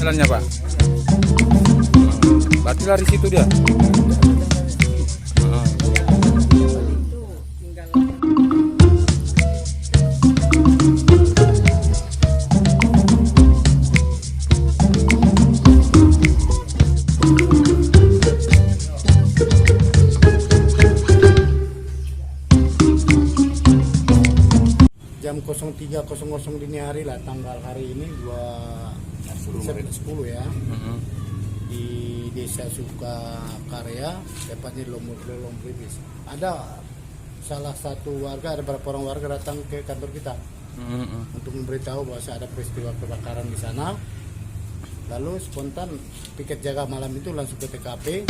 penghasilannya Pak? Berarti lari situ dia? Jam 03.00 dini hari lah, tanggal hari ini 10 ya, di Desa Sukakarya, tepatnya Lompribis. Ada salah satu warga, ada beberapa orang warga datang ke kantor kita untuk memberitahu bahwa ada peristiwa kebakaran di sana. Lalu spontan piket jaga malam itu langsung ke TKP.